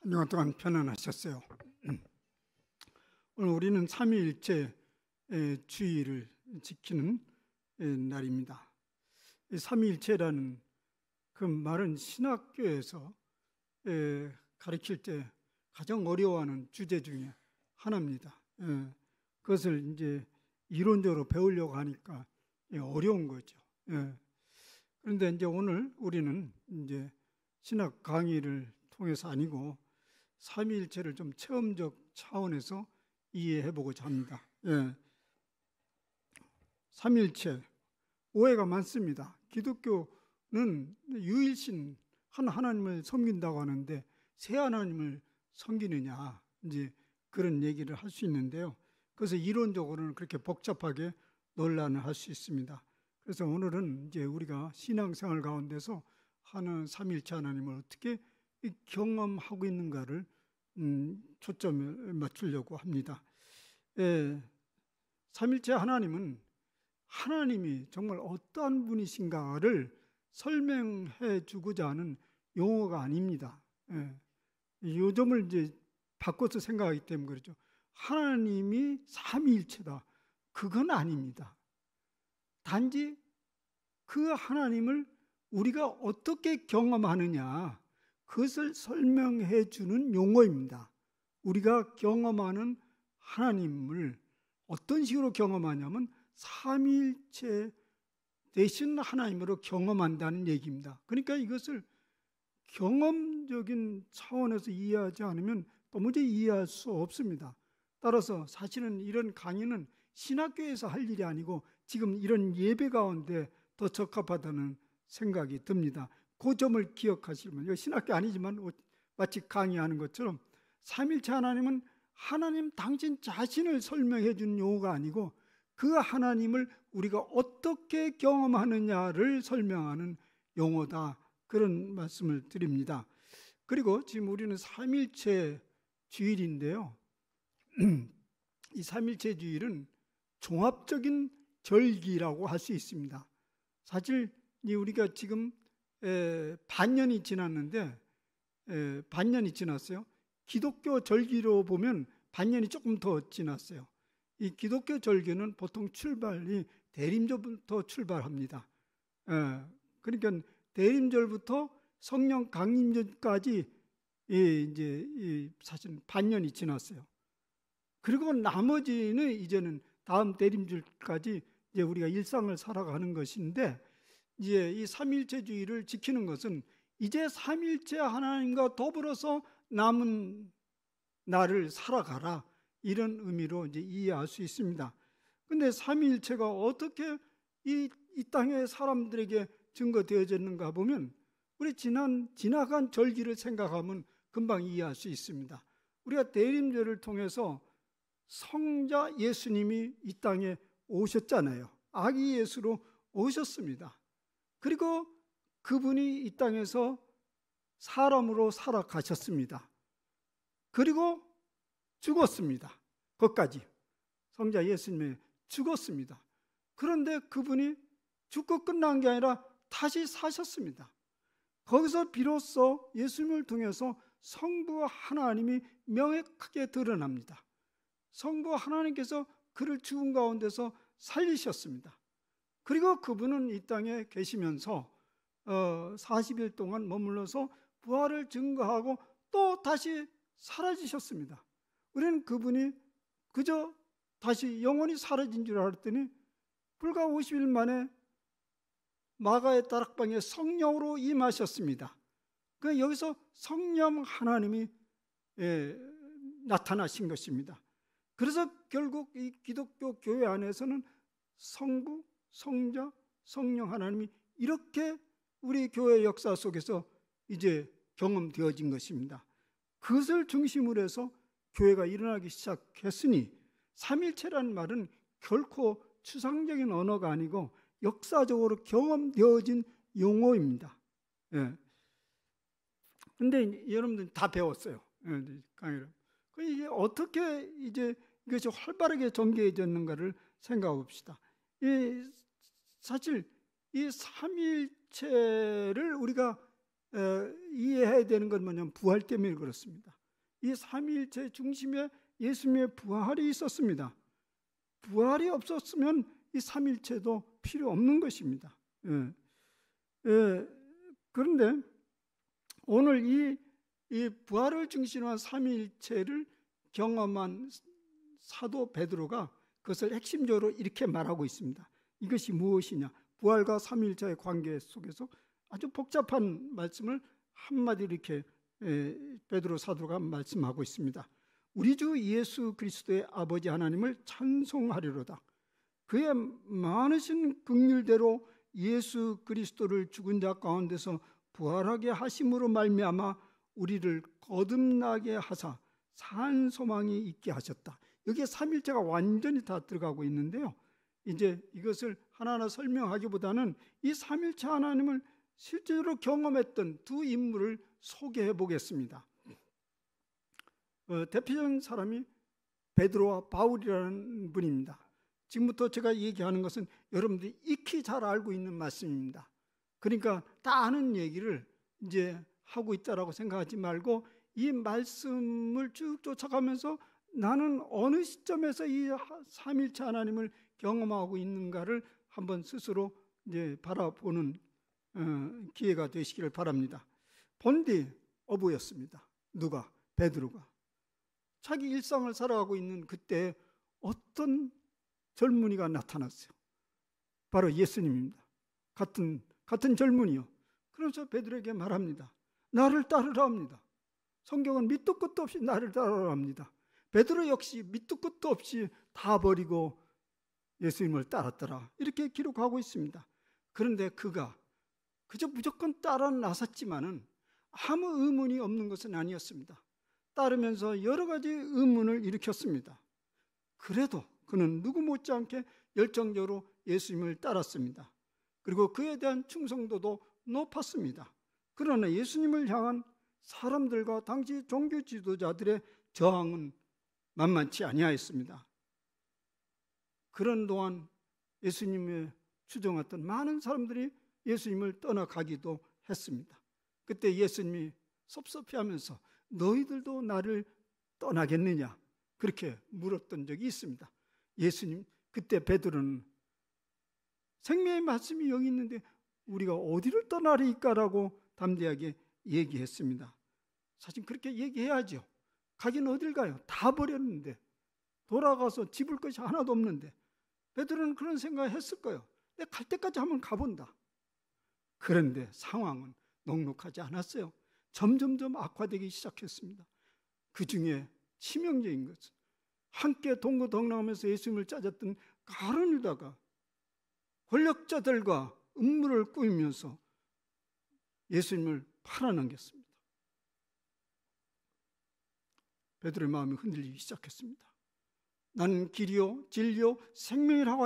한 주간 동안 편안하셨어요. 오늘 우리는 삼위일체 주의를 지키는 날입니다. 삼위일체라는 그 말은 신학교에서 가르칠 때 가장 어려워하는 주제 중에 하나입니다. 그것을 이제 이론적으로 배우려고 하니까 어려운 거죠. 그런데 이제 오늘 우리는 이제 신학 강의를 통해서 아니고 삼위일체를 좀 체험적 차원에서 이해해 보고자 합니다. 삼위일체 오해가 많습니다. 기독교는 유일신 한 하나님을 섬긴다고 하는데 세 하나님을 섬기느냐 이제 그런 얘기를 할 수 있는데요. 그래서 이론적으로는 그렇게 복잡하게 논란을 할 수 있습니다. 그래서 오늘은 이제 우리가 신앙생활 가운데서 하는 삼위일체 하나님을 어떻게 경험하고 있는가를 초점을 맞추려고 합니다. 삼위일체 하나님은 하나님이 정말 어떠한 분이신가를 설명해 주고자 하는 용어가 아닙니다. 이 점을 이제 바꿔서 생각하기 때문에 그렇죠. 하나님이 삼위일체다. 그건 아닙니다. 단지 그 하나님을 우리가 어떻게 경험하느냐 그것을 설명해 주는 용어입니다. 우리가 경험하는 하나님을 어떤 식으로 경험하냐면 삼위일체 되신 하나님으로 경험한다는 얘기입니다. 그러니까 이것을 경험적인 차원에서 이해하지 않으면 도무지 이해할 수 없습니다. 따라서 사실은 이런 강의는 신학교에서 할 일이 아니고 지금 이런 예배 가운데 더 적합하다는 생각이 듭니다. 그 점을 기억하시면, 신학교 아니지만 마치 강의하는 것처럼 삼위일체 하나님은 하나님 당신 자신을 설명해 주는 용어가 아니고 그 하나님을 우리가 어떻게 경험하느냐를 설명하는 용어다. 그런 말씀을 드립니다. 그리고 지금 우리는 삼위일체 주일인데요. 이 삼위일체 주일은 종합적인 절기라고 할 수 있습니다. 사실 우리가 지금 반년이 지났는데 반년이 지났어요. 기독교 절기로 보면 반년이 조금 더 지났어요. 이 기독교 절기는 보통 출발이 대림절부터 출발합니다. 그러니까 대림절부터 성령 강림절까지 이제 사실 반년이 지났어요. 그리고 나머지는 이제는 다음 대림절까지 이제 우리가 일상을 살아가는 것인데 이제 이 삼위일체주의를 지키는 것은 이제 삼위일체 하나님과 더불어서 남은 날을 살아가라 이런 의미로 이제 이해할 수 있습니다. 근데 삼위일체가 어떻게 이 땅의 사람들에게 증거되어졌는가 보면 우리 지나간 절기를 생각하면 금방 이해할 수 있습니다. 우리가 대림절을 통해서 성자 예수님이 이 땅에 오셨잖아요. 아기 예수로 오셨습니다. 그리고 그분이 이 땅에서 사람으로 살아가셨습니다. 그리고 죽었습니다. 거기까지 성자 예수님이 죽었습니다. 그런데 그분이 죽고 끝난 게 아니라 다시 사셨습니다. 거기서 비로소 예수님을 통해서 성부 하나님이 명확하게 드러납니다. 성부 하나님께서 그를 죽은 가운데서 살리셨습니다. 그리고 그분은 이 땅에 계시면서 40일 동안 머물러서 부활을 증거하고 또 다시 사라지셨습니다. 우리는 그분이 그저 다시 영원히 사라진 줄 알았더니 불과 50일 만에 마가의 다락방에 성령으로 임하셨습니다. 그 여기서 성령 하나님이 나타나신 것입니다. 그래서 결국 이 기독교 교회 안에서는 성부, 성자, 성령 하나님이 이렇게 우리 교회 역사 속에서 이제 경험되어진 것입니다. 그것을 중심으로 해서 교회가 일어나기 시작했으니 삼위일체라는 말은 결코 추상적인 언어가 아니고 역사적으로 경험되어진 용어입니다. 그런데 여러분들 다 배웠어요. 강의를. 이게 어떻게 이제 이것이 활발하게 전개해졌는가를 생각해 봅시다. 사실 이 삼위일체를 우리가 이해해야 되는 건 뭐냐면 부활 때문에 그렇습니다. 이 삼위일체 중심에 예수님의 부활이 있었습니다. 부활이 없었으면 이 삼위일체도 필요 없는 것입니다. 그런데 오늘 이 부활을 중심으로 한 삼위일체를 경험한 사도 베드로가 그것을 핵심적으로 이렇게 말하고 있습니다. 이것이 무엇이냐? 부활과 삼위일체의 관계 속에서 아주 복잡한 말씀을 한마디로 이렇게 베드로 사도가 말씀하고 있습니다. 우리 주 예수 그리스도의 아버지 하나님을 찬송하리로다. 그의 많으신 긍휼대로 예수 그리스도를 죽은 자 가운데서 부활하게 하심으로 말미암아 우리를 거듭나게 하사 산 소망이 있게 하셨다. 여기에 삼일체가 완전히 다 들어가고 있는데요. 이제 이것을 하나하나 설명하기보다는 이 삼일체 하나님을 실제로 경험했던 두 인물을 소개해 보겠습니다. 대표적인 사람이 베드로와 바울이라는 분입니다. 지금부터 제가 얘기하는 것은 여러분들이 익히 잘 알고 있는 말씀입니다. 그러니까 다 아는 얘기를 이제 하고 있다라고 생각하지 말고 이 말씀을 쭉 쫓아가면서 나는 어느 시점에서 이 삼일체 하나님을 경험하고 있는가를 한번 스스로 이제 바라보는 기회가 되시기를 바랍니다. 본디 어부였습니다. 누가? 베드로가. 자기 일상을 살아가고 있는 그때 어떤 젊은이가 나타났어요. 바로 예수님입니다. 같은 젊은이요. 그래서 베드로에게 말합니다. 나를 따르라 합니다. 성경은 밑도 끝도 없이 나를 따르라 합니다. 베드로 역시 밑도 끝도 없이 다 버리고 예수님을 따랐더라. 이렇게 기록하고 있습니다. 그런데 그가 그저 무조건 따라 나섰지만은 아무 의문이 없는 것은 아니었습니다. 따르면서 여러 가지 의문을 일으켰습니다. 그래도 그는 누구 못지않게 열정적으로 예수님을 따랐습니다. 그리고 그에 대한 충성도도 높았습니다. 그러나 예수님을 향한 사람들과 당시 종교 지도자들의 저항은 만만치 아니하였습니다. 그런 동안 예수님의 추종했던 많은 사람들이 예수님을 떠나가기도 했습니다. 그때 예수님이 섭섭해하면서 너희들도 나를 떠나겠느냐 그렇게 물었던 적이 있습니다. 예수님, 그때 베드로는 생명의 말씀이 여기 있는데 우리가 어디를 떠나리까라고 담대하게 얘기했습니다. 사실 그렇게 얘기해야죠. 가긴 어딜 가요? 다 버렸는데, 돌아가서 집을 것이 하나도 없는데. 베드로는 그런 생각을 했을 거예요. 내가 갈 때까지 한번 가본다. 그런데 상황은 녹록하지 않았어요. 점점점 악화되기 시작했습니다. 그 중에 치명적인 것은 함께 동거동락하면서 예수님을 찾았던 가룟 유다가 권력자들과 음모를 꾸미면서 예수님을 팔아넘겼습니다. 베드로의 마음이 흔들리기 시작했습니다. 나는 길이요 진리요 생명이라고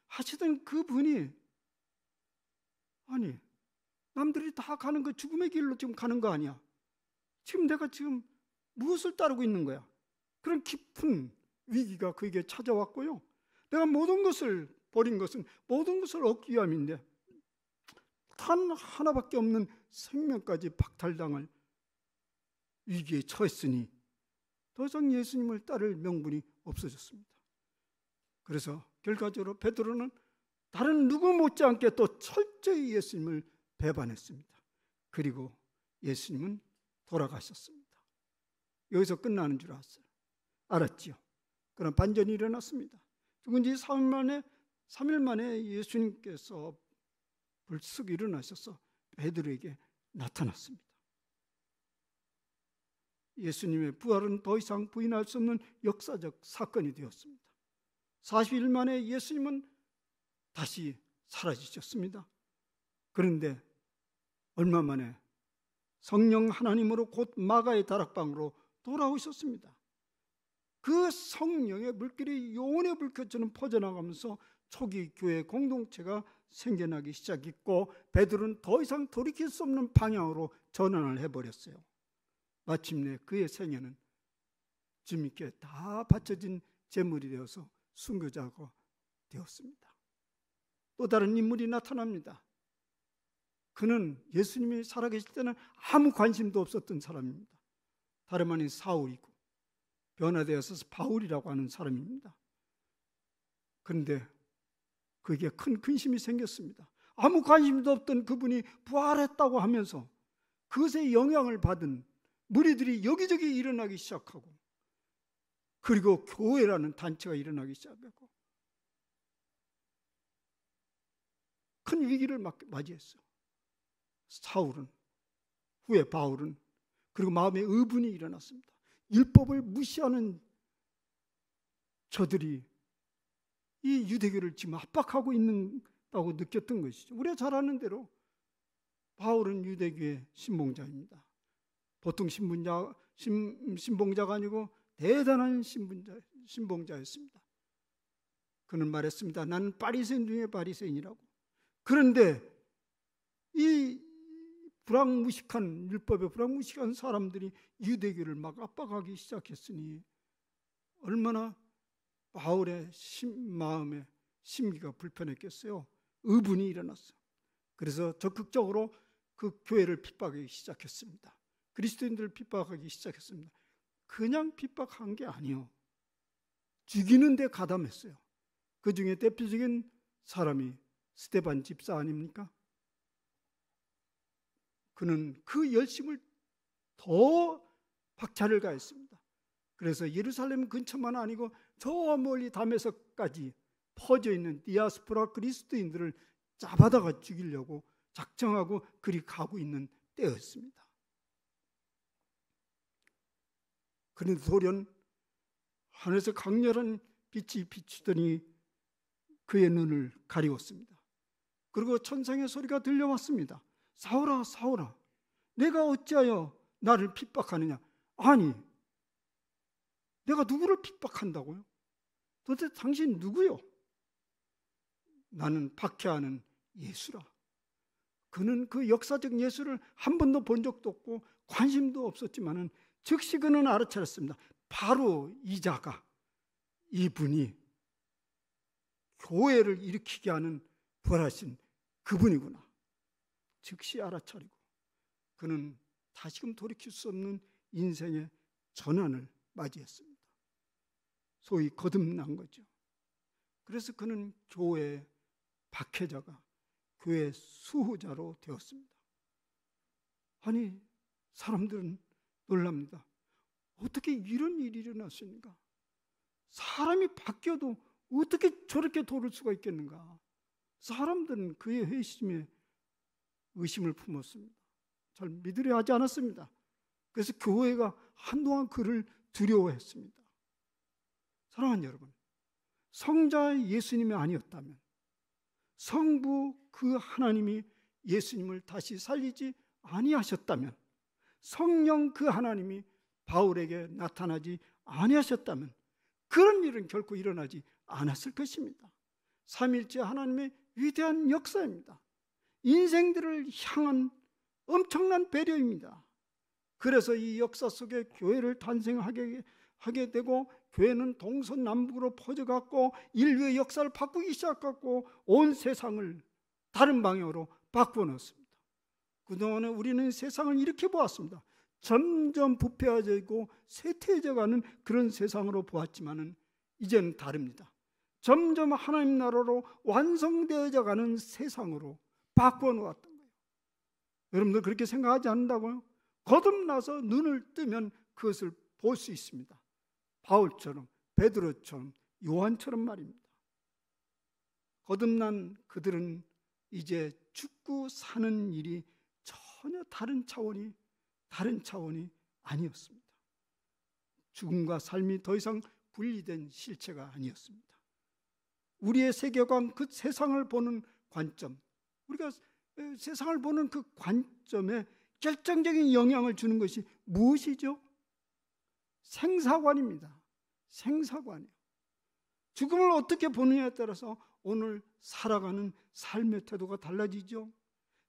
하시던 그분이 아니 남들이 다 가는 그 죽음의 길로 지금 가는 거 아니야? 지금 내가 지금 무엇을 따르고 있는 거야? 그런 깊은 위기가 그에게 찾아왔고요. 내가 모든 것을 버린 것은 모든 것을 얻기 위함인데 단 하나밖에 없는 생명까지 박탈당할 위기에 처했으니 더 이상 예수님을 따를 명분이 없어졌습니다. 그래서 결과적으로 베드로는 다른 누구 못지않게 또 철저히 예수님을 배반했습니다. 그리고 예수님은 돌아가셨습니다. 여기서 끝나는 줄 알았지요. 그런 반전이 일어났습니다. 죽은 지 3일 만에 예수님께서 불쑥 일어나셔서 베드로에게 나타났습니다. 예수님의 부활은 더 이상 부인할 수 없는 역사적 사건이 되었습니다. 40일 만에 예수님은 다시 사라지셨습니다. 그런데 얼마 만에 성령 하나님으로 곧 마가의 다락방으로 돌아오셨습니다. 그 성령의 물길이 영혼의 불꽃처럼 퍼져나가면서 초기 교회 공동체가 생겨나기 시작했고 베드로는 더 이상 돌이킬 수 없는 방향으로 전환을 해버렸어요. 마침내 그의 생애는 주님께 다 바쳐진 제물이 되어서 순교자가 되었습니다. 또 다른 인물이 나타납니다. 그는 예수님이 살아계실 때는 아무 관심도 없었던 사람입니다. 다름 아닌 사울이고 변화되어서 바울이라고 하는 사람입니다. 그런데 그게 큰 근심이 생겼습니다. 아무 관심도 없던 그분이 부활했다고 하면서 그것에 영향을 받은 무리들이 여기저기 일어나기 시작하고, 그리고 교회라는 단체가 일어나기 시작하고 큰 위기를 맞이했어요. 사울은, 후에 바울은. 그리고 마음에 의분이 일어났습니다. 율법을 무시하는 저들이 이 유대교를 지금 압박하고 있다고 느꼈던 것이죠. 우리가 잘 아는 대로 바울은 유대교의 신봉자입니다. 보통 신봉자가 아니고 대단한 신봉자였습니다. 그는 말했습니다. 나는 바리새인 중에 바리새인이라고. 그런데 이 불황무식한, 율법에 불황무식한 사람들이 유대교를 막 압박하기 시작했으니 얼마나 바울의 마음에 심기가 불편했겠어요. 의분이 일어났어요. 그래서 적극적으로 그 교회를 핍박하기 시작했습니다. 그리스도인들을 핍박하기 시작했습니다. 그냥 핍박한 게 아니요, 죽이는 데 가담했어요. 그 중에 대표적인 사람이 스데반 집사 아닙니까? 그는 그 열심을 더 박차를 가했습니다. 그래서 예루살렘 근처만 아니고 저 멀리 다메섹까지 퍼져 있는 디아스포라 그리스도인들을 잡아다가 죽이려고 작정하고 그리 가고 있는 때였습니다. 그런데 돌연 하늘에서 강렬한 빛이 비추더니 그의 눈을 가리웠습니다. 그리고 천상의 소리가 들려왔습니다. 사울아, 사울아, 내가 어찌하여 나를 핍박하느냐? 아니, 내가 누구를 핍박한다고요? 도대체 당신 누구요? 나는 박해하는 예수라. 그는 그 역사적 예수를 한 번도 본 적도 없고 관심도 없었지만은 즉시 그는 알아차렸습니다. 바로 이 자가, 이분이 교회를 일으키게 하는 부활하신 그분이구나. 즉시 알아차리고 그는 다시금 돌이킬 수 없는 인생의 전환을 맞이했습니다. 소위 거듭난 거죠. 그래서 그는 교회의 박해자가, 교회의 수호자로 되었습니다. 아니, 사람들은 놀랍니다. 어떻게 이런 일이 일어났습니까? 사람이 바뀌어도 어떻게 저렇게 돌을 수가 있겠는가? 사람들은 그의 회심에 의심을 품었습니다. 잘 믿으려 하지 않았습니다. 그래서 교회가 한동안 그를 두려워했습니다. 사랑하는 여러분, 성자 예수님이 아니었다면, 성부 그 하나님이 예수님을 다시 살리지 아니하셨다면, 성령 그 하나님이 바울에게 나타나지 아니하셨다면 그런 일은 결코 일어나지 않았을 것입니다. 삼일째 하나님의 위대한 역사입니다. 인생들을 향한 엄청난 배려입니다. 그래서 이 역사 속에 교회를 탄생하게 되고 교회는 동서남북으로 퍼져갔고 인류의 역사를 바꾸기 시작했고 온 세상을 다른 방향으로 바꿔놓습니다. 그동안에 우리는 세상을 이렇게 보았습니다. 점점 부패해지고 쇠퇴해져가는 그런 세상으로 보았지만은 이제는 다릅니다. 점점 하나님 나라로 완성되어져 가는 세상으로 바꿔놓았던 거예요. 여러분들 그렇게 생각하지 않는다고요? 거듭나서 눈을 뜨면 그것을 볼 수 있습니다. 바울처럼, 베드로처럼, 요한처럼 말입니다. 거듭난 그들은 이제 죽고 사는 일이 전혀 다른 차원이 아니었습니다. 죽음과 삶이 더 이상 분리된 실체가 아니었습니다. 우리의 세계관, 그 세상을 보는 관점, 우리가 세상을 보는 그 관점에 결정적인 영향을 주는 것이 무엇이죠? 생사관입니다. 생사관이요. 죽음을 어떻게 보느냐에 따라서 오늘 살아가는 삶의 태도가 달라지죠.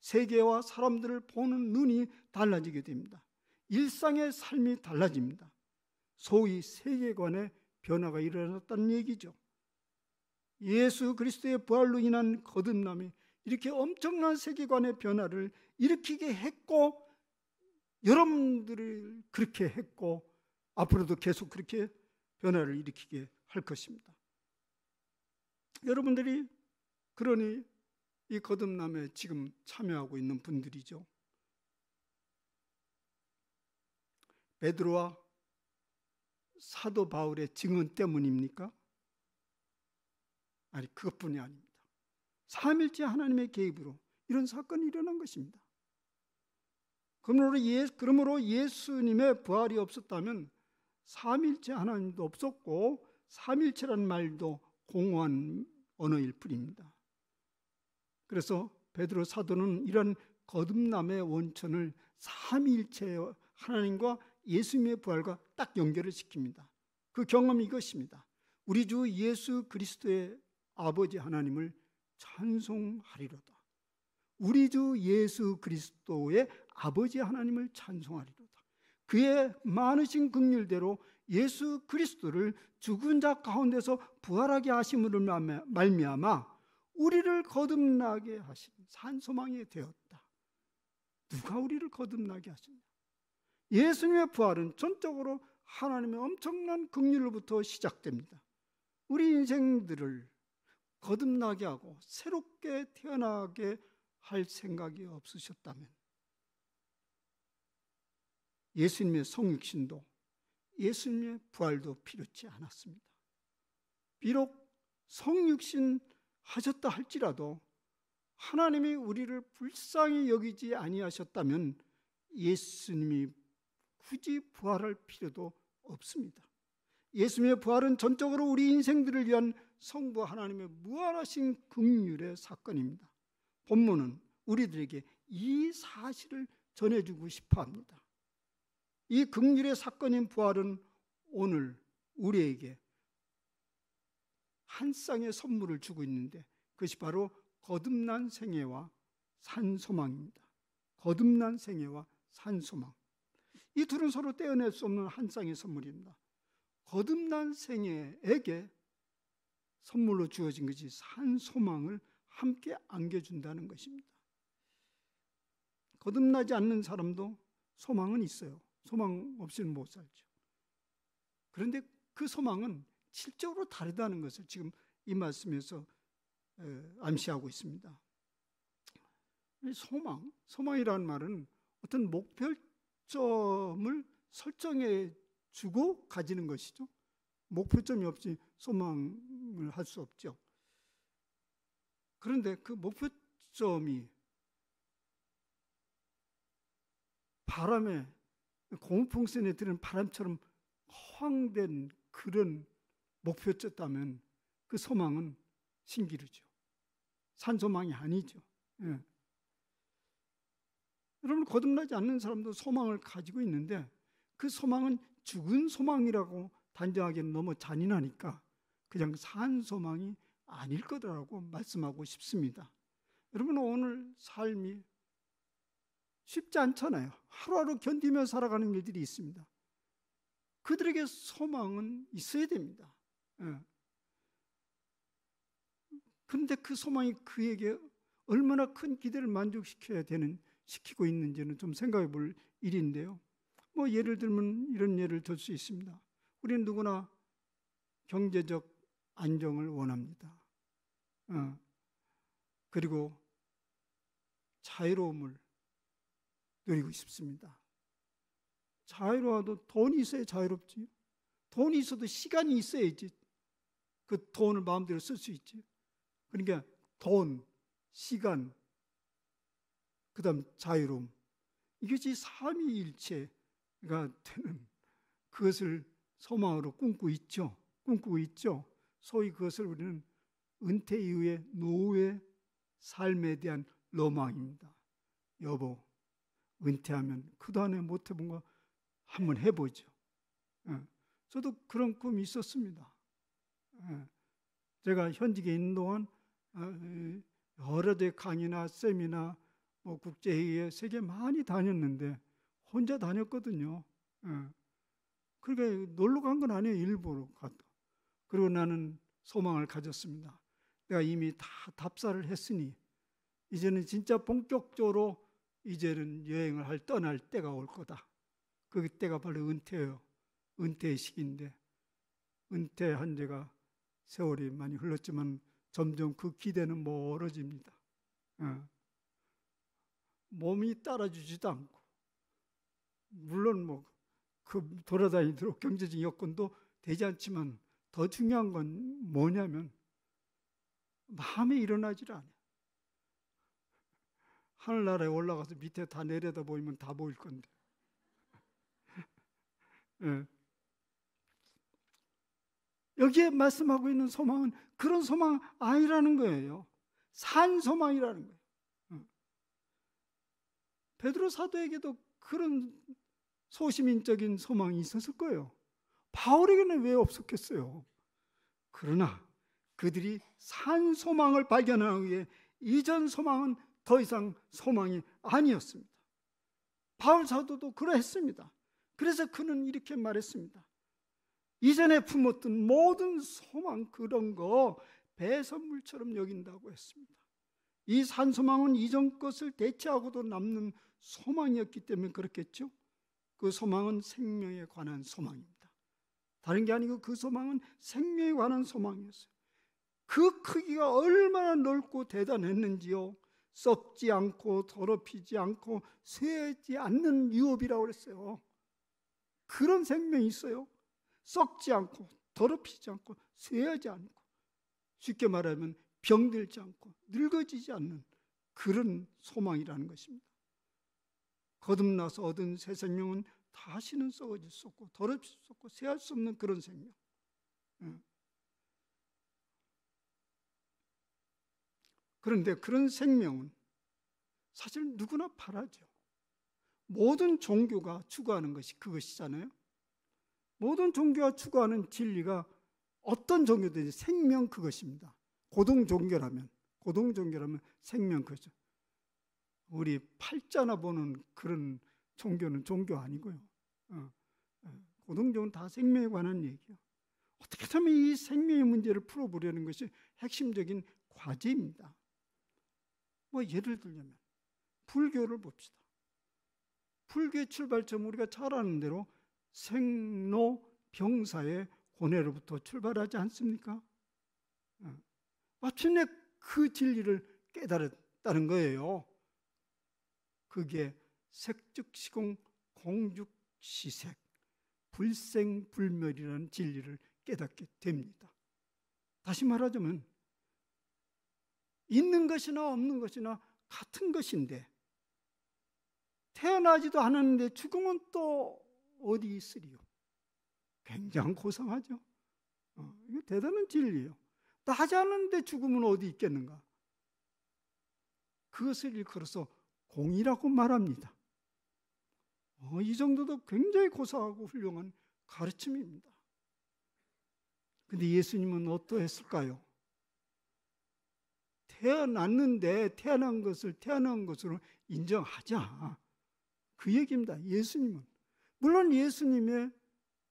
세계와 사람들을 보는 눈이 달라지게 됩니다. 일상의 삶이 달라집니다. 소위 세계관의 변화가 일어났다는 얘기죠. 예수 그리스도의 부활로 인한 거듭남이 이렇게 엄청난 세계관의 변화를 일으키게 했고 여러분들이 그렇게 했고 앞으로도 계속 그렇게 변화를 일으키게 할 것입니다. 여러분들이 그러니 이 거듭남에 지금 참여하고 있는 분들이죠. 베드로와 사도 바울의 증언 때문입니까? 아니, 그것뿐이 아닙니다. 삼일째 하나님의 개입으로 이런 사건이 일어난 것입니다. 그러므로 예수님의 부활이 없었다면 삼일째 하나님도 없었고 삼일체라는 말도 공허한 언어일 뿐입니다. 그래서 베드로 사도는 이런 거듭남의 원천을 삼위일체 하나님과 예수님의 부활과 딱 연결을 시킵니다. 그 경험이 이것입니다. 우리 주 예수 그리스도의 아버지 하나님을 찬송하리로다. 우리 주 예수 그리스도의 아버지 하나님을 찬송하리로다. 그의 많으신 긍휼대로 예수 그리스도를 죽은 자 가운데서 부활하게 하심으로 말미암아 우리를 거듭나게 하신 산소망이 되었다. 누가 우리를 거듭나게 하시냐? 예수님의 부활은 전적으로 하나님의 엄청난 긍휼로부터 시작됩니다. 우리 인생들을 거듭나게 하고 새롭게 태어나게 할 생각이 없으셨다면 예수님의 성육신도 예수님의 부활도 필요치 않았습니다. 비록 성육신 하셨다 할지라도 하나님이 우리를 불쌍히 여기지 아니하셨다면 예수님이 굳이 부활할 필요도 없습니다. 예수님의 부활은 전적으로 우리 인생들을 위한 성부 하나님의 무한하신 긍휼의 사건입니다. 본문은 우리들에게 이 사실을 전해주고 싶어 합니다. 이 긍휼의 사건인 부활은 오늘 우리에게 한 쌍의 선물을 주고 있는데 그것이 바로 거듭난 생애와 산소망입니다. 거듭난 생애와 산소망. 이 둘은 서로 떼어낼 수 없는 한 쌍의 선물입니다. 거듭난 생애에게 선물로 주어진 것이 산소망을 함께 안겨준다는 것입니다. 거듭나지 않는 사람도 소망은 있어요. 소망 없이는 못 살죠. 그런데 그 소망은 질적으로 다르다는 것을 지금 이 말씀에서 암시하고 있습니다. 소망이라는 말은 어떤 목표점을 설정해 주고 가지는 것이죠. 목표점이 없이 소망을 할 수 없죠. 그런데 그 목표점이 바람에 고무풍선에 드는 바람처럼 허황된 그런 목표였다면 그 소망은 신기루죠. 산소망이 아니죠. 예. 여러분, 거듭나지 않는 사람도 소망을 가지고 있는데 그 소망은 죽은 소망이라고 단정하기는 너무 잔인하니까 그냥 산 소망이 아닐 거라고 말씀하고 싶습니다. 여러분, 오늘 삶이 쉽지 않잖아요. 하루하루 견디며 살아가는 일들이 있습니다. 그들에게 소망은 있어야 됩니다. 그런데 그 소망이 그에게 얼마나 큰 기대를 시키고 있는지는 좀 생각해 볼 일인데요. 예를 들면 이런 예를 들 수 있습니다. 우리는 누구나 경제적 안정을 원합니다. 그리고 자유로움을 누리고 싶습니다. 자유로워도 돈이 있어야 자유롭지. 돈이 있어도 시간이 있어야지 그 돈을 마음대로 쓸 수 있지. 그러니까 돈, 시간, 그 다음 자유로움, 이것이 삼위일체가 되는 그것을 소망으로 꿈꾸고 있죠. 소위 그것을 우리는 은퇴 이후의 노후의 삶에 대한 로망입니다. 여보, 은퇴하면 그동안에 못 해본 거 한번 해보죠. 저도 그런 꿈이 있었습니다. 제가 현직에 있는 동안 여러 대 강의나 세미나 국제회의에 세계 많이 다녔는데 혼자 다녔거든요. 그러니까 놀러 간 건 아니에요. 일부러 갔다. 그리고 나는 소망을 가졌습니다. 내가 이미 다 답사를 했으니 이제는 진짜 본격적으로 이제는 여행을 떠날 때가 올 거다. 그 때가 바로 은퇴예요. 은퇴의 시기인데 은퇴한 지가 세월이 많이 흘렀지만 점점 그 기대는 멀어집니다. 몸이 따라주지도 않고, 물론 그 돌아다니도록 경제적인 여건도 되지 않지만 더 중요한 건 뭐냐면 마음에 일어나질 않아요. 하늘나라에 올라가서 밑에 다 내려다 보이면 다 보일 건데. 여기에 말씀하고 있는 소망은 그런 소망 아니라는 거예요. 산 소망이라는 거예요. 베드로 사도에게도 그런 소시민적인 소망이 있었을 거예요. 바울에게는 왜 없었겠어요? 그러나 그들이 산 소망을 발견하기 위해 이전 소망은 더 이상 소망이 아니었습니다. 바울 사도도 그러했습니다. 그래서 그는 이렇게 말했습니다. 이전에 품었던 모든 소망 그런 거 배설물처럼 여긴다고 했습니다. 이 산 소망은 이전 것을 대체하고도 남는 소망이었기 때문에 그렇겠죠. 그 소망은 생명에 관한 소망입니다. 다른 게 아니고 그 소망은 생명에 관한 소망이었어요. 그 크기가 얼마나 넓고 대단했는지요. 썩지 않고 더럽히지 않고 쇠지 않는 유업이라고 그랬어요. 그런 생명이 있어요. 썩지 않고 더럽히지 않고 쇠하지 않고, 쉽게 말하면 병들지 않고 늙어지지 않는 그런 소망이라는 것입니다. 거듭나서 얻은 새 생명은 다시는 썩어질 수 없고 더럽힐 수 없고 쇠할 수 없는 그런 생명. 그런데 그런 생명은 사실 누구나 바라죠. 모든 종교가 추구하는 것이 그것이잖아요. 모든 종교가 추구하는 진리가 어떤 종교든지 생명 그것입니다. 고등종교라면 생명 그죠. 우리 팔자나 보는 그런 종교는 종교 아니고요. 고등종교는 다 생명에 관한 얘기예요. 어떻게 하면 이 생명의 문제를 풀어보려는 것이 핵심적인 과제입니다. 예를 들자면 불교를 봅시다. 불교의 출발점 우리가 잘 아는 대로 생로병사의 고뇌로부터 출발하지 않습니까? 마침내 그 진리를 깨달았다는 거예요. 그게 색즉시공 공죽시색 불생불멸이라는 진리를 깨닫게 됩니다. 다시 말하자면 있는 것이나 없는 것이나 같은 것인데 태어나지도 않았는데 죽으면 또 어디 있으리요? 굉장히 고상하죠. 이거 대단한 진리예요. 나지 않았는데 죽으면 어디 있겠는가? 그것을 일컬어서 공이라고 말합니다. 이 정도도 굉장히 고상하고 훌륭한 가르침입니다. 그런데 예수님은 어떠했을까요? 태어났는데 태어난 것을 태어난 것으로 인정하자, 그 얘기입니다. 예수님은 물론 예수님의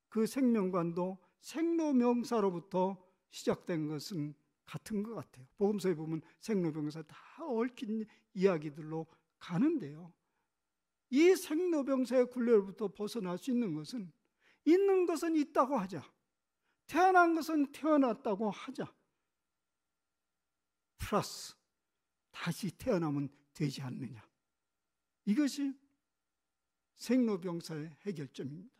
그 생명관도 생로병사로부터 시작된 것은 같은 것 같아요. 복음서에 보면 생로병사 다 얽힌 이야기들로 가는데요, 이 생로병사의 굴레로부터 벗어날 수 있는 것은 있다고 하자, 태어난 것은 태어났다고 하자, 플러스 다시 태어나면 되지 않느냐. 이것이 생로병사의 해결점입니다.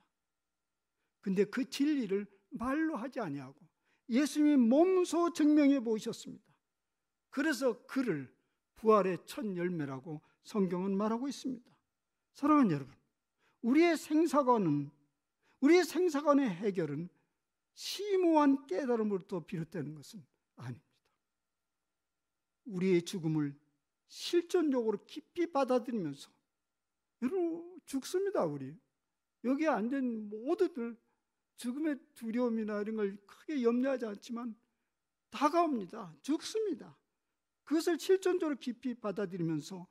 근데 그 진리를 말로 하지 아니하고 예수님이 몸소 증명해 보이셨습니다. 그래서 그를 부활의 첫 열매라고 성경은 말하고 있습니다. 사랑하는 여러분, 우리의 생사관의 해결은 심오한 깨달음으로부터 비롯되는 것은 아닙니다. 우리의 죽음을 실존적으로 깊이 받아들이면서, 여러분 죽습니다. 우리 여기에 앉은 모두들 죽음의 두려움이나 이런 걸 크게 염려하지 않지만 다가옵니다. 죽습니다. 그것을 실존적으로 깊이 받아들이면서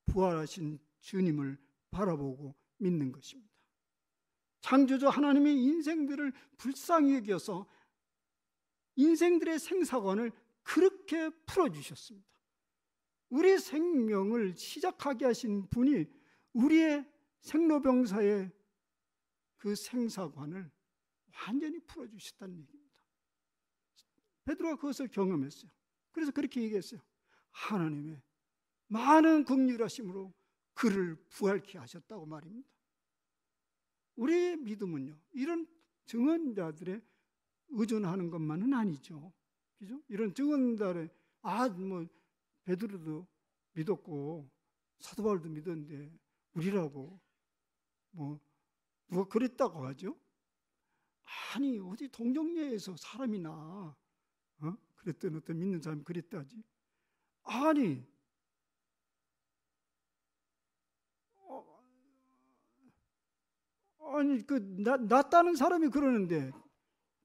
부활하신 주님을 바라보고 믿는 것입니다. 창조주 하나님의 인생들을 불쌍히 여겨서 인생들의 생사관을 그렇게 풀어주셨습니다. 우리 생명을 시작하게 하신 분이 우리의 생로병사의 그 생사관을 완전히 풀어주셨다는 얘기입니다. 베드로가 그것을 경험했어요. 그래서 그렇게 얘기했어요. 하나님의 많은 긍휼하심으로 그를 부활케 하셨다고 말입니다. 우리의 믿음은요, 이런 증언자들의 의존하는 것만은 아니죠. 그죠? 이런 증언자들의 베드로도 믿었고 사도 바울도 믿었는데 우리라고 누가 그랬다고 하죠? 아니, 어디 동정녀에서 사람이나 그랬던 어떤 믿는 사람이 그랬다지. 아니, 낫다는 사람이 그러는데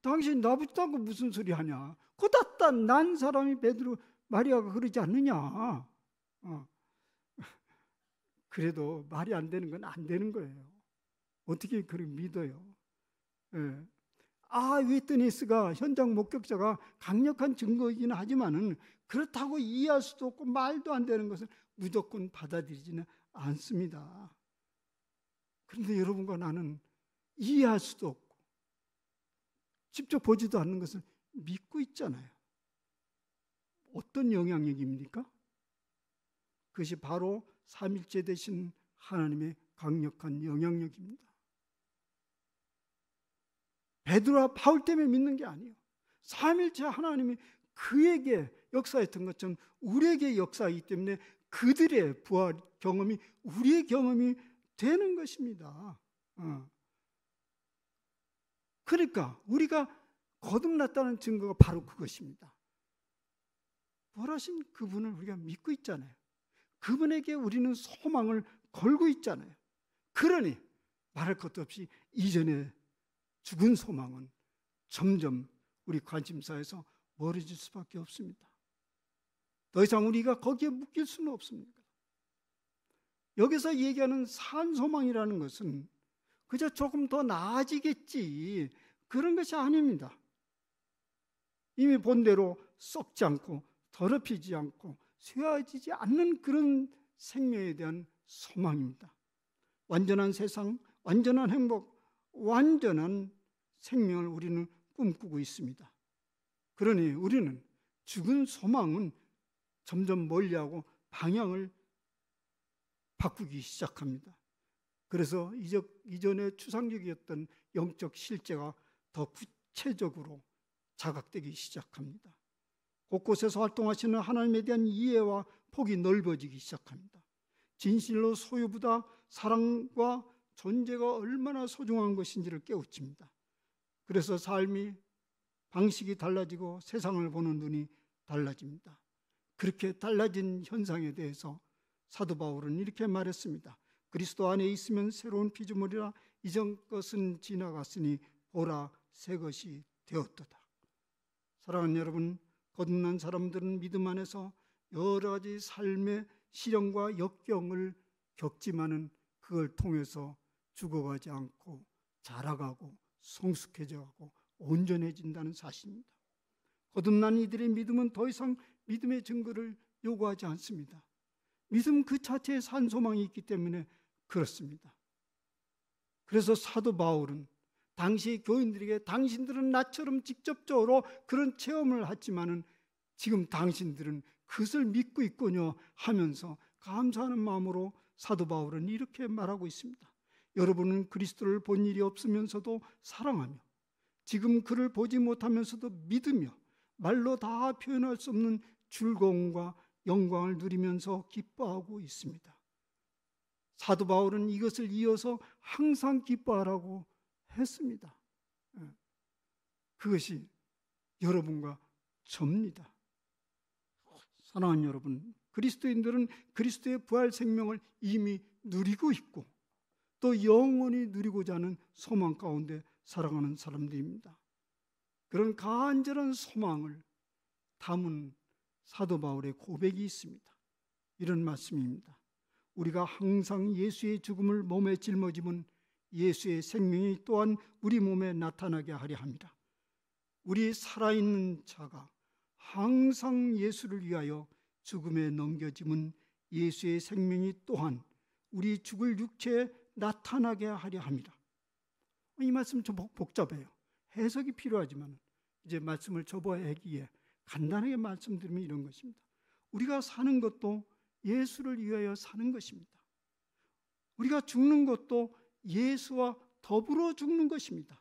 당신 나부터 않고 무슨 소리 하냐? 그 난 사람이 베드로 마리아가 그러지 않느냐? 그래도 말이 안 되는 건 안 되는 거예요. 어떻게 그렇게 믿어요? 예. 위트니스가 현장 목격자가 강력한 증거이긴 하지만은 그렇다고 이해할 수도 없고 말도 안 되는 것을 무조건 받아들이지는 않습니다. 그런데 여러분과 나는 이해할 수도 없고 직접 보지도 않는 것을 믿고 있잖아요. 어떤 영향력입니까? 그것이 바로 삼일째 되신 하나님의 강력한 영향력입니다. 베드로와 바울 때문에 믿는 게 아니에요. 삼일째 하나님이 그에게 역사했던 것처럼 우리에게 역사이기 때문에 그들의 부활 경험이 우리의 경험이 되는 것입니다. 그러니까 우리가 거듭났다는 증거가 바로 그것입니다. 부활하신 그분을 우리가 믿고 있잖아요. 그분에게 우리는 소망을 걸고 있잖아요. 그러니 말할 것도 없이 이전에 죽은 소망은 점점 우리 관심사에서 멀어질 수밖에 없습니다. 더 이상 우리가 거기에 묶일 수는 없습니다. 여기서 얘기하는 산소망이라는 것은 그저 조금 더 나아지겠지 그런 것이 아닙니다. 이미 본대로 썩지 않고 더럽히지 않고 쇠해지지 않는 그런 생명에 대한 소망입니다. 완전한 세상, 완전한 행복, 완전한 생명을 우리는 꿈꾸고 있습니다. 그러니 우리는 죽은 소망은 점점 멀리하고 방향을 바꾸기 시작합니다. 그래서 이전에 추상적이었던 영적 실제가 더 구체적으로 자각되기 시작합니다. 곳곳에서 활동하시는 하나님에 대한 이해와 폭이 넓어지기 시작합니다. 진실로 소유보다 사랑과 존재가 얼마나 소중한 것인지를 깨우칩니다. 그래서 삶이 방식이 달라지고 세상을 보는 눈이 달라집니다. 그렇게 달라진 현상에 대해서 사도 바울은 이렇게 말했습니다. 그리스도 안에 있으면 새로운 피조물이라 이전 것은 지나갔으니 보라 새 것이 되었도다. 사랑하는 여러분, 거듭난 사람들은 믿음 안에서 여러 가지 삶의 시련과 역경을 겪지만은 그걸 통해서 죽어가지 않고 자라가고 성숙해져가고 온전해진다는 사실입니다. 거듭난 이들의 믿음은 더 이상 믿음의 증거를 요구하지 않습니다. 믿음 그 자체에 산 소망이 있기 때문에 그렇습니다. 그래서 사도 바울은 당시 교인들에게 당신들은 나처럼 직접적으로 그런 체험을 했지만은 지금 당신들은 그것을 믿고 있군요 하면서 감사하는 마음으로 사도 바울은 이렇게 말하고 있습니다. 여러분은 그리스도를 본 일이 없으면서도 사랑하며 지금 그를 보지 못하면서도 믿으며 말로 다 표현할 수 없는 즐거움과 영광을 누리면서 기뻐하고 있습니다. 사도 바울은 이것을 이어서 항상 기뻐하라고 했습니다. 그것이 여러분과 접니다. 사랑하는 여러분, 그리스도인들은 그리스도의 부활 생명을 이미 누리고 있고 또 영원히 누리고자 하는 소망 가운데 살아가는 사람들입니다. 그런 간절한 소망을 담은 사도 바울의 고백이 있습니다. 이런 말씀입니다. 우리가 항상 예수의 죽음을 몸에 짊어지면 예수의 생명이 또한 우리 몸에 나타나게 하려 합니다. 우리 살아있는 자가 항상 예수를 위하여 죽음에 넘겨짐은 예수의 생명이 또한 우리 죽을 육체에 나타나게 하려 함이라. 이 말씀 좀 복잡해요. 해석이 필요하지만 이제 말씀을 접어야기에 간단하게 말씀드리면 이런 것입니다. 우리가 사는 것도 예수를 위하여 사는 것입니다. 우리가 죽는 것도 예수와 더불어 죽는 것입니다.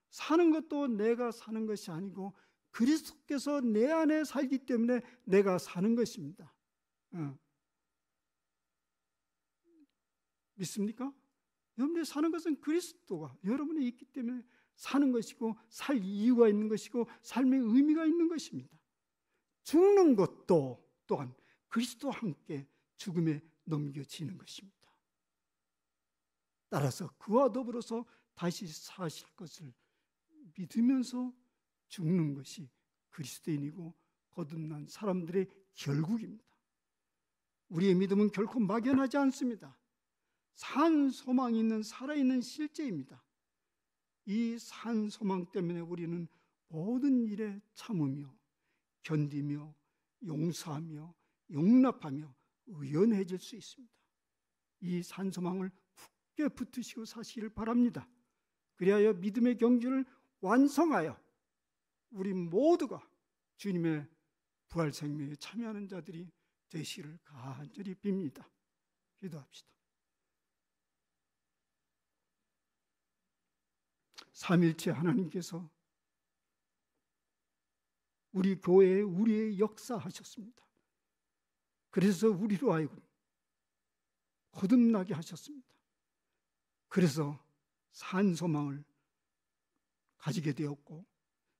사는 것도 내가 사는 것이 아니고 그리스도께서 내 안에 살기 때문에 내가 사는 것입니다. 믿습니까? 여러분이 사는 것은 그리스도가 여러분에 있기 때문에 사는 것이고 살 이유가 있는 것이고 삶의 의미가 있는 것입니다. 죽는 것도 또한 그리스도와 함께 죽음에 넘겨지는 것입니다. 따라서 그와 더불어서 다시 사실 것을 믿으면서 죽는 것이 그리스도인이고 거듭난 사람들의 결국입니다. 우리의 믿음은 결코 막연하지 않습니다. 산 소망이 있는 살아있는 실제입니다. 이 산 소망 때문에 우리는 모든 일에 참으며 견디며 용서하며 용납하며 의연해질 수 있습니다. 이 산 소망을 굳게 붙드시고 사시기를 바랍니다. 그리하여 믿음의 경주를 완성하여 우리 모두가 주님의 부활 생명에 참여하는 자들이 되시기를 간절히 빕니다. 기도합시다. 삼일체 하나님께서 우리 교회에 우리의 역사하셨습니다. 그래서 우리로 하여금 거듭나게 하셨습니다. 그래서 산 소망을 가지게 되었고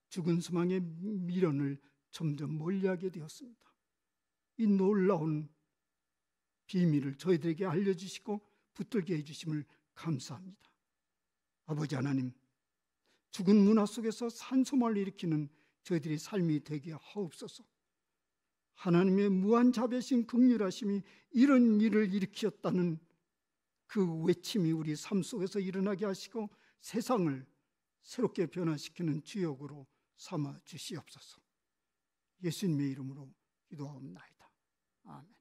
죽은 소망의 미련을 점점 멀리하게 되었습니다. 이 놀라운 비밀을 저희들에게 알려주시고 붙들게 해주심을 감사합니다. 아버지 하나님, 죽은 문화 속에서 산 소망을 일으키는 저희들의 삶이 되게 하옵소서. 하나님의 무한 자비하신 긍휼하심이 이런 일을 일으켰다는 그 외침이 우리 삶 속에서 일어나게 하시고 세상을 새롭게 변화시키는 주역으로 삼아 주시옵소서. 예수님의 이름으로 기도하옵나이다. 아멘.